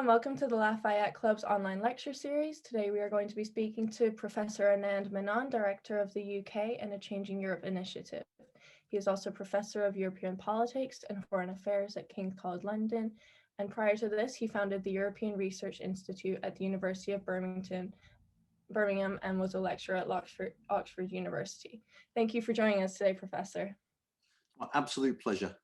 and welcome to the Lafayette Club's online lecture series. Today we are going to be speaking to Professor Anand Menon, Director of the UK and a Changing Europe Initiative. He is also Professor of European Politics and Foreign Affairs at King's College London, and prior to this he founded the European Research Institute at the University of Birmingham and was a lecturer at Oxford University. Thank you for joining us today, Professor. My absolute pleasure.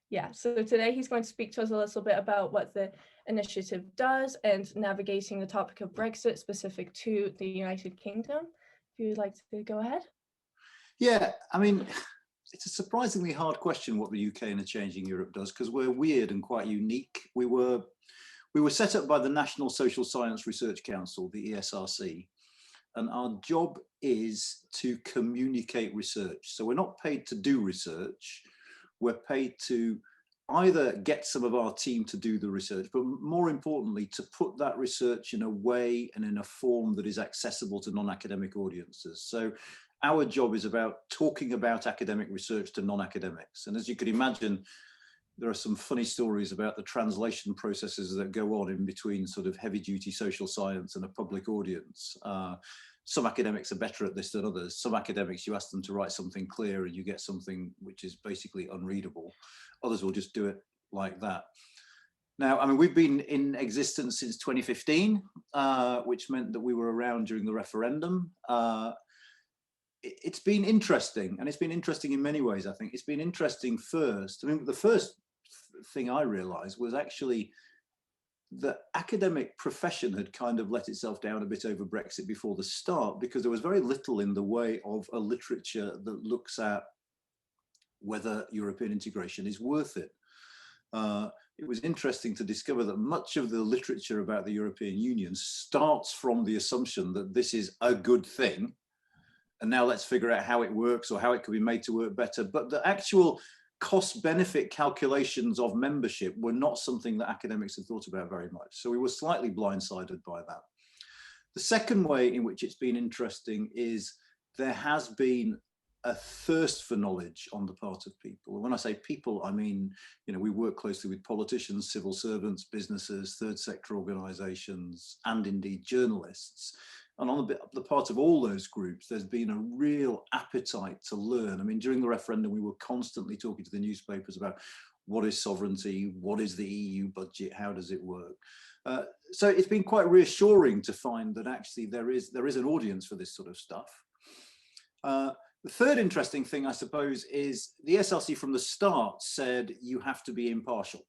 Yeah, so today he's going to speak to us a little bit about what the initiative does and navigating the topic of Brexit specific to the United Kingdom. If you'd like to go ahead. Yeah, I mean, it's a surprisingly hard question what the UK and a Changing Europe does, because we're weird and quite unique. We were set up by the National Social Science Research Council, the ESRC, and our job is to communicate research. So we're not paid to do research. We're paid to either get some of our team to do the research, but more importantly, to put that research in a way and in a form that is accessible to non-academic audiences. So our job is about talking about academic research to non-academics. And as you could imagine, there are some funny stories about the translation processes that go on in between sort of heavy-duty social science and a public audience. Some academics are better at this than others. Some academics, you ask them to write something clear and you get something which is basically unreadable. Others will just do it like that. Now, I mean, we've been in existence since 2015, which meant that we were around during the referendum. It's been interesting, and it's been interesting in many ways, I think. It's been interesting first. I mean, the first thing I realized was actually the academic profession had kind of let itself down a bit over Brexit before the start, because there was very little in the way of a literature that looks at whether European integration is worth it. It was interesting to discover that much of the literature about the European Union starts from the assumption that this is a good thing, and now let's figure out how it works or how it could be made to work better. But the actual cost-benefit calculations of membership were not something that academics had thought about very much. So we were slightly blindsided by that. The second way in which it's been interesting is there has been a thirst for knowledge on the part of people. And when I say people, I mean, you know, we work closely with politicians, civil servants, businesses, third sector organizations, and indeed journalists. And on the part of all those groups, there's been a real appetite to learn. I mean, during the referendum, we were constantly talking to the newspapers about what is sovereignty, what is the EU budget, how does it work? So it's been quite reassuring to find that actually there is an audience for this sort of stuff. The third interesting thing, I suppose, is the SRC from the start said you have to be impartial.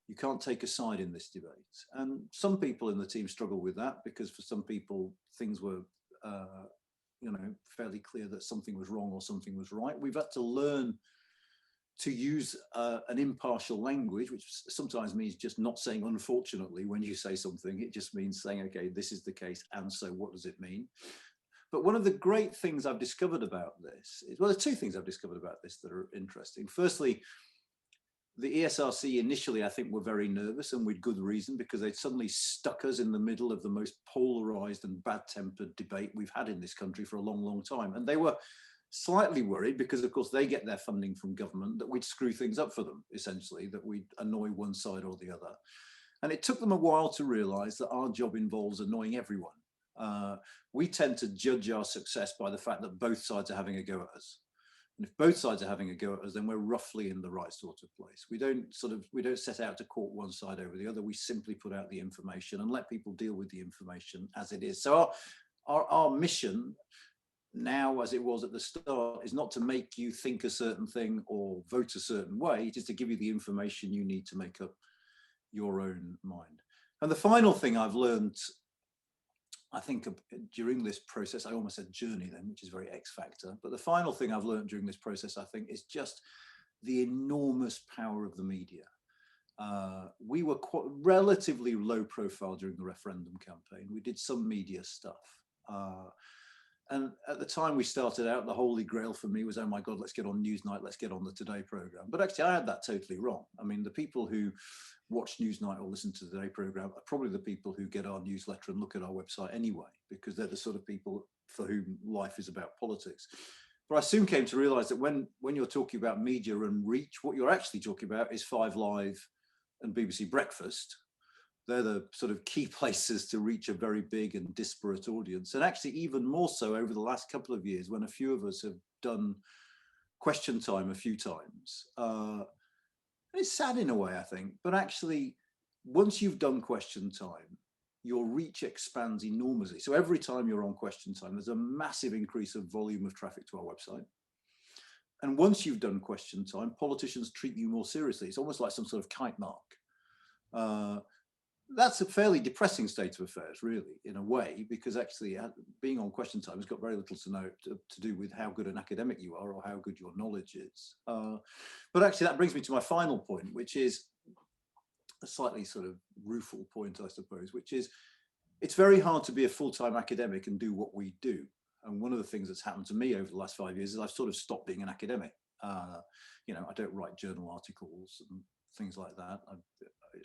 You can't take a side in this debate. And some people in the team struggle with that, because for some people, things were, you know, fairly clear that something was wrong or something was right. We've had to learn to use an impartial language, which sometimes means just not saying unfortunately when you say something. It just means saying, okay, this is the case, and so what does it mean? But one of the great things I've discovered about this is, well, there's two things I've discovered about this that are interesting. Firstly, the ESRC initially, I think, were very nervous, and with good reason, because they'd suddenly stuck us in the middle of the most polarized and bad-tempered debate we've had in this country for a long, long time. And they were slightly worried because, of course, they get their funding from government, that we'd screw things up for them, essentially, that we'd annoy one side or the other. And it took them a while to realize that our job involves annoying everyone. We tend to judge our success by the fact that both sides are having a go at us. And if both sides are having a go at us, then we're roughly in the right sort of place. We don't set out to court one side over the other. We simply put out the information and let people deal with the information as it is. So our mission now, as it was at the start, is not to make you think a certain thing or vote a certain way. It is to give you the information you need to make up your own mind. And the final thing I've learned, I think, during this process, I almost said journey then, which is very X factor. But the final thing I've learned during this process, I think, is just the enormous power of the media. We were relatively low profile during the referendum campaign. We did some media stuff. And at the time we started out, the holy grail for me was, oh my God, let's get on Newsnight, let's get on the Today programme. But actually I had that totally wrong. I mean, the people who watch Newsnight or listen to the Today programme are probably the people who get our newsletter and look at our website anyway, because they're the sort of people for whom life is about politics. But I soon came to realise that when you're talking about media and reach, what you're actually talking about is 5 Live and BBC Breakfast. they're the sort of key places to reach a very big and disparate audience. And actually even more so over the last couple of years, when a few of us have done question time a few times. It's sad in a way, I think, but actually once you've done question time, your reach expands enormously. So every time you're on question time, there's a massive increase of volume of traffic to our website. And once you've done question time, politicians treat you more seriously. It's almost like some sort of kite mark. That's a fairly depressing state of affairs, really, in a way, because actually being on question time has got very little to do with how good an academic you are or how good your knowledge is. But actually that brings me to my final point, which is a slightly sort of rueful point, I suppose, which is it's very hard to be a full-time academic and do what we do. And one of the things that's happened to me over the last 5 years is I've sort of stopped being an academic. You know, I don't write journal articles and things like that.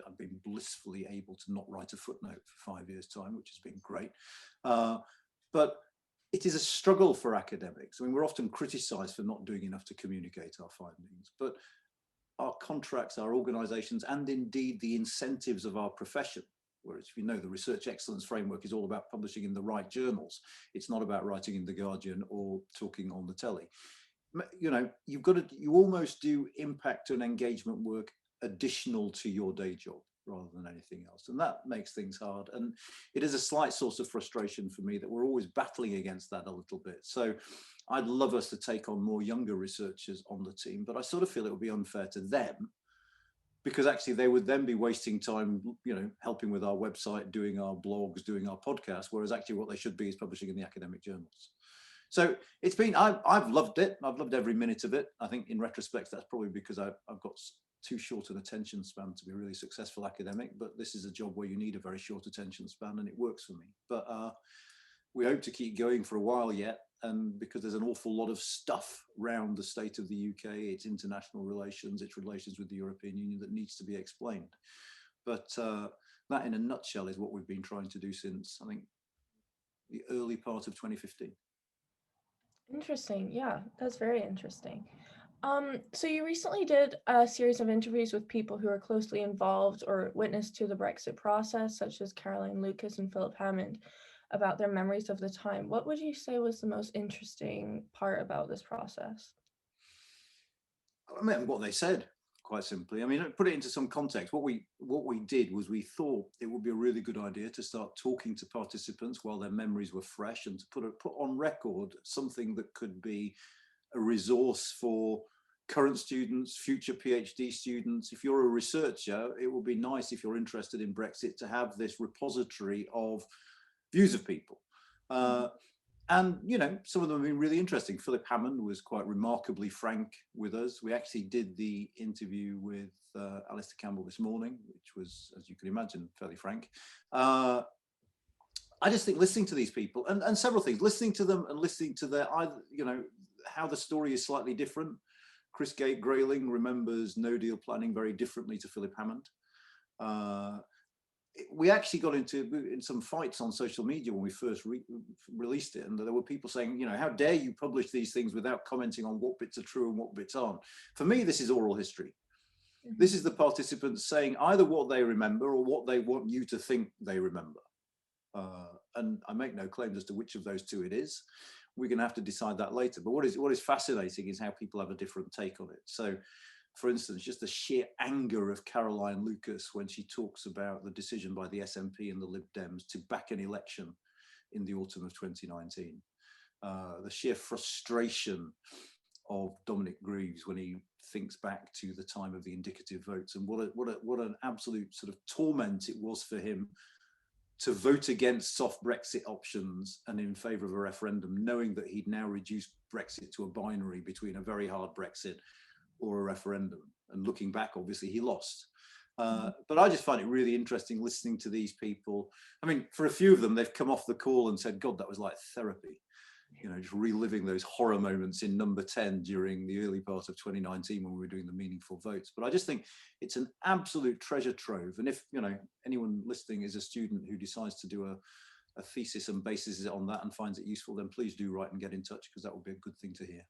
I've been blissfully able to not write a footnote for 5 years' time, which has been great. But it is a struggle for academics. I mean, we're often criticised for not doing enough to communicate our findings, but our contracts, our organisations, and indeed the incentives of our profession, whereas if you know the research excellence framework is all about publishing in the right journals, it's not about writing in The Guardian or talking on the telly. You know, you almost do impact and engagement work additional to your day job rather than anything else, and that makes things hard. And it is a slight source of frustration for me that we're always battling against that a little bit. So I'd love us to take on more younger researchers on the team, but I sort of feel it would be unfair to them, because actually they would then be wasting time, you know, helping with our website, doing our blogs, doing our podcasts, whereas actually what they should be is publishing in the academic journals. So it's been, I've loved it. I've loved every minute of it. I think in retrospect, that's probably because I've got too short an attention span to be a really successful academic, but this is a job where you need a very short attention span and it works for me. But we hope to keep going for a while yet, and because there's an awful lot of stuff around the state of the UK, its international relations, its relations with the European Union that needs to be explained. But that in a nutshell is what we've been trying to do since, I think, the early part of 2015. Interesting. Yeah, that's very interesting. So you recently did a series of interviews with people who are closely involved or witness to the Brexit process, such as Caroline Lucas and Philip Hammond, about their memories of the time. What would you say was the most interesting part about this process? I mean, what they said, quite simply. I mean, put it into some context. What we did was we thought it would be a really good idea to start talking to participants while their memories were fresh, and to put on record something that could be a resource for current students, future PhD students. If you're a researcher, it would be nice, if you're interested in Brexit, to have this repository of views of people. And, you know, some of them have been really interesting. Philip Hammond was quite remarkably frank with us. We actually did the interview with Alistair Campbell this morning, which was, as you can imagine, fairly frank. I just think listening to these people and several things, listening to them and listening to their, you know, how the story is slightly different. Chris Grayling remembers no deal planning very differently to Philip Hammond. We actually got in some fights on social media when we first released it, and there were people saying, you know, how dare you publish these things without commenting on what bits are true and what bits aren't. For me, this is oral history. This is the participants saying either what they remember or what they want you to think they remember. And I make no claims as to which of those two it is. We're going to have to decide that later. But what is fascinating is how people have a different take on it. So, for instance, just the sheer anger of Caroline Lucas when she talks about the decision by the SNP and the Lib Dems to back an election in the autumn of 2019. The sheer frustration of Dominic Greaves when he thinks back to the time of the indicative votes, and what an absolute sort of torment it was for him to vote against soft Brexit options and in favour of a referendum, knowing that he'd now reduced Brexit to a binary between a very hard Brexit or a referendum. And looking back, obviously, he lost. But I just find it really interesting listening to these people. I mean, for a few of them, they've come off the call and said, God, that was like therapy. You know, just reliving those horror moments in number 10 during the early part of 2019 when we were doing the meaningful votes. But I just think it's an absolute treasure trove. And if, you know, anyone listening is a student who decides to do a thesis and bases it on that and finds it useful, then please do write and get in touch, because that would be a good thing to hear.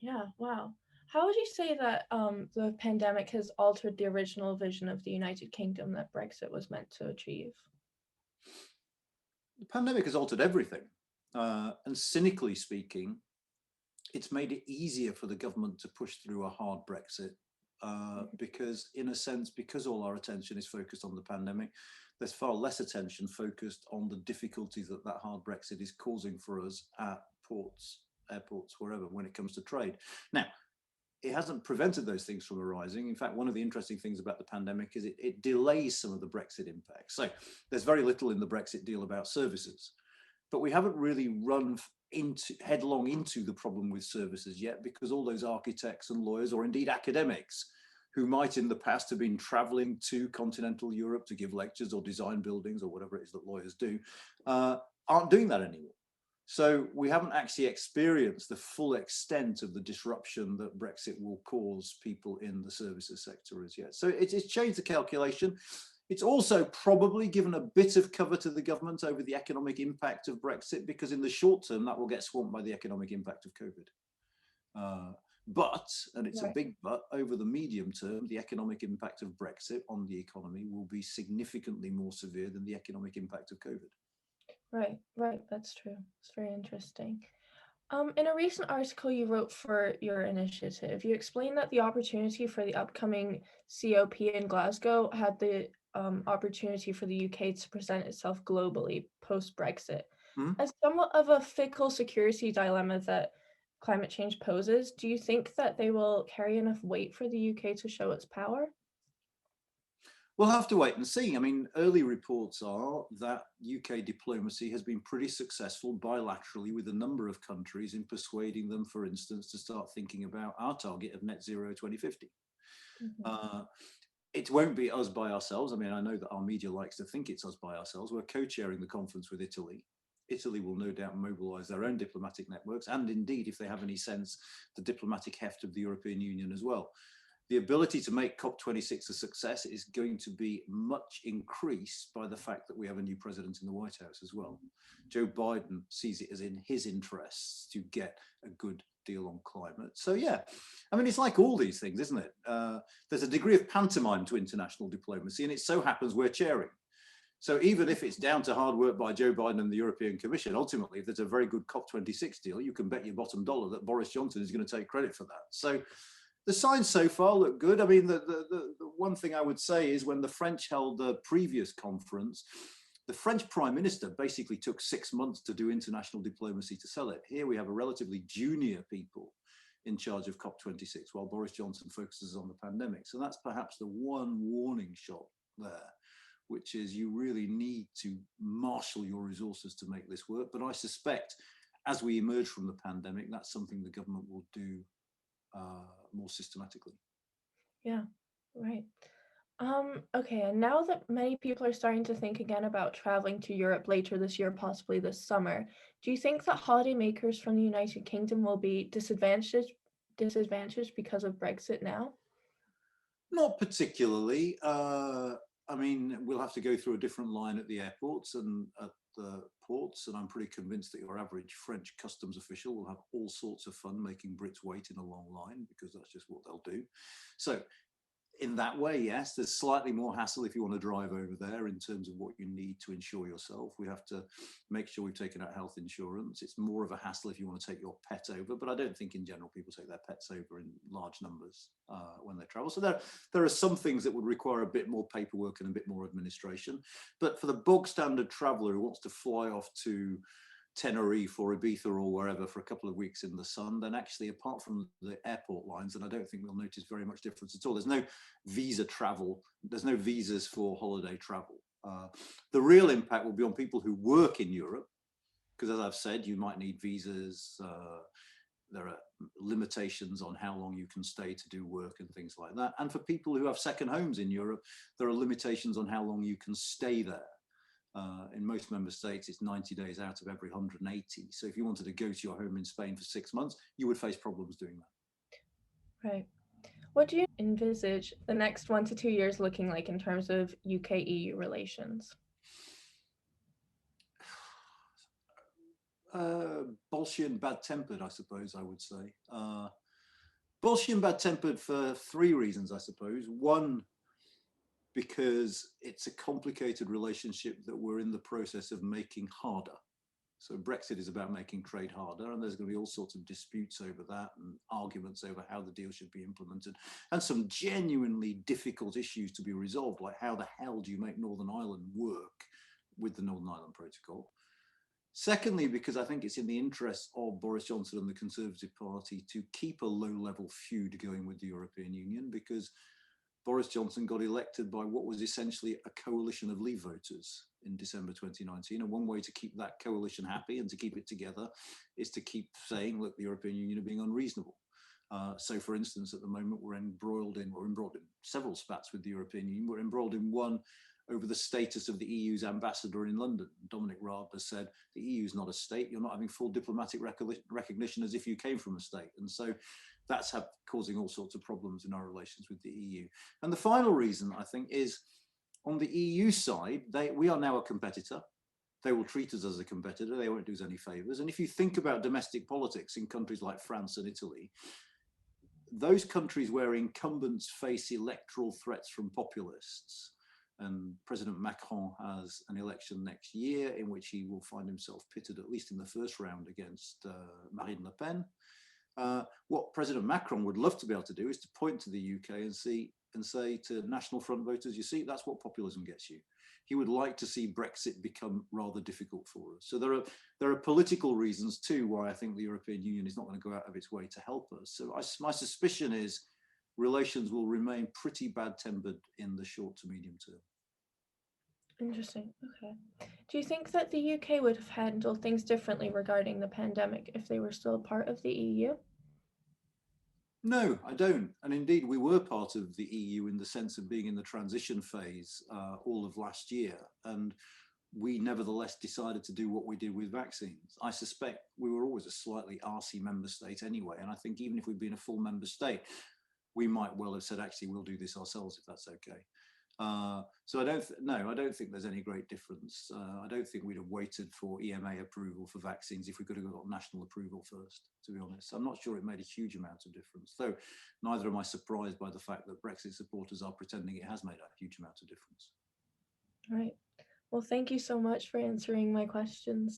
Yeah, wow. How would you say that the pandemic has altered the original vision of the United Kingdom that Brexit was meant to achieve? The pandemic has altered everything. And cynically speaking, it's made it easier for the government to push through a hard Brexit because, in a sense, because all our attention is focused on the pandemic, there's far less attention focused on the difficulties that that hard Brexit is causing for us at ports, airports, wherever, when it comes to trade. Now, it hasn't prevented those things from arising. In fact, one of the interesting things about the pandemic is it delays some of the Brexit impacts. So there's very little in the Brexit deal about services, but we haven't really run headlong into the problem with services yet, because all those architects and lawyers, or indeed academics, who might in the past have been traveling to continental Europe to give lectures or design buildings or whatever it is that lawyers do, aren't doing that anymore. So we haven't actually experienced the full extent of the disruption that Brexit will cause people in the services sector as yet. So it's changed the calculation. It's also probably given a bit of cover to the government over the economic impact of Brexit, because in the short term, that will get swamped by the economic impact of COVID. But, and it's a big but, over the medium term, the economic impact of Brexit on the economy will be significantly more severe than the economic impact of COVID. Right, that's true. It's very interesting. In a recent article you wrote for your initiative, you explained that the opportunity for the upcoming COP in Glasgow had the opportunity for the UK to present itself globally post-Brexit. As somewhat of a fickle security dilemma that climate change poses, do you think that they will carry enough weight for the UK to show its power? We'll have to wait and see. I mean, early reports are that UK diplomacy has been pretty successful bilaterally with a number of countries in persuading them, for instance, to start thinking about our target of net zero 2050. It won't be us by ourselves. I mean, I know that our media likes to think it's us by ourselves. We're co-chairing the conference with Italy. Italy will no doubt mobilize their own diplomatic networks, and indeed, if they have any sense, the diplomatic heft of the European Union as well. The ability to make COP26 a success is going to be much increased by the fact that we have a new president in the White House as well. Joe Biden sees it as in his interests to get a good deal on climate. So yeah, I mean, it's like all these things, isn't it? There's a degree of pantomime to international diplomacy, and it so happens we're chairing. So even if it's down to hard work by Joe Biden and the European Commission, ultimately, if there's a very good COP26 deal, you can bet your bottom dollar that Boris Johnson is going to take credit for that. So the signs so far look good. I mean, the one thing I would say is when the French held the previous conference, the French Prime Minister basically took 6 months to do international diplomacy to sell it. Here we have a relatively junior people in charge of COP26, while Boris Johnson focuses on the pandemic. So that's perhaps the one warning shot there, which is you really need to marshal your resources to make this work. But I suspect as we emerge from the pandemic, that's something the government will do more systematically. Yeah, right. Okay, and now that many people are starting to think again about traveling to Europe later this year, possibly this summer, do you think that holidaymakers from the United Kingdom will be disadvantaged because of Brexit now? Not particularly. I mean, we'll have to go through a different line at the airports and at the ports, and I'm pretty convinced that your average French customs official will have all sorts of fun making Brits wait in a long line, because that's just what they'll do. So in that way, yes, there's slightly more hassle if you want to drive over there in terms of what you need to insure yourself. We have to make sure we've taken out health insurance. It's more of a hassle if you want to take your pet over, but I don't think in general people take their pets over in large numbers when they travel. So there are some things that would require a bit more paperwork and a bit more administration. But for the bog standard traveller who wants to fly off to Tenerife or Ibiza or wherever for a couple of weeks in the sun, then actually, apart from the airport lines, and I don't think we'll notice very much difference at all. There's no visa travel. There's no visas for holiday travel. The real impact will be on people who work in Europe, because as I've said, you might need visas. There are limitations on how long you can stay to do work and things like that. And for people who have second homes in Europe, there are limitations on how long you can stay there. In most member states, it's 90 days out of every 180. So if you wanted to go to your home in Spain for 6 months, you would face problems doing that. Right. What do you envisage the next 1 to 2 years looking like in terms of UK-EU relations? Bolshy and bad-tempered, I suppose I would say. Bolshy and bad-tempered for three reasons, I suppose. One, because it's a complicated relationship that we're in the process of making harder. So Brexit is about making trade harder, and there's going to be all sorts of disputes over that and arguments over how the deal should be implemented, and some genuinely difficult issues to be resolved, like how the hell do you make Northern Ireland work with the Northern Ireland Protocol? Secondly, because I think it's in the interest of Boris Johnson and the Conservative Party to keep a low-level feud going with the European Union, because Boris Johnson got elected by what was essentially a coalition of Leave voters in December 2019. And one way to keep that coalition happy and to keep it together is to keep saying, look, the European Union are being unreasonable. So, for instance, at the moment, we're embroiled in several spats with the European Union. We're embroiled in one over the status of the EU's ambassador in London. Dominic Raab has said the EU is not a state. You're not having full diplomatic recognition as if you came from a state. And so that's causing all sorts of problems in our relations with the EU. And the final reason, I think, is on the EU side, we are now a competitor. They will treat us as a competitor. They won't do us any favors. And if you think about domestic politics in countries like France and Italy, those countries where incumbents face electoral threats from populists, and President Macron has an election next year in which he will find himself pitted, at least in the first round, against Marine Le Pen. What President Macron would love to be able to do is to point to the UK and say to National Front voters, you see, that's what populism gets you. He would like to see Brexit become rather difficult for us. So there are political reasons too why I think the European Union is not going to go out of its way to help us. So my suspicion is relations will remain pretty bad-tempered in the short to medium term. Interesting. Okay. Do you think that the UK would have handled things differently regarding the pandemic if they were still part of the EU? No, I don't. And indeed, we were part of the EU in the sense of being in the transition phase all of last year. And we nevertheless decided to do what we did with vaccines. I suspect we were always a slightly arsey member state anyway. And I think even if we'd been a full member state, we might well have said, actually, we'll do this ourselves if that's okay. So I don't think there's any great difference. I don't think we'd have waited for EMA approval for vaccines if we could have got national approval first, to be honest. I'm not sure it made a huge amount of difference, though neither am I surprised by the fact that Brexit supporters are pretending it has made a huge amount of difference. Right. Well, thank you so much for answering my questions.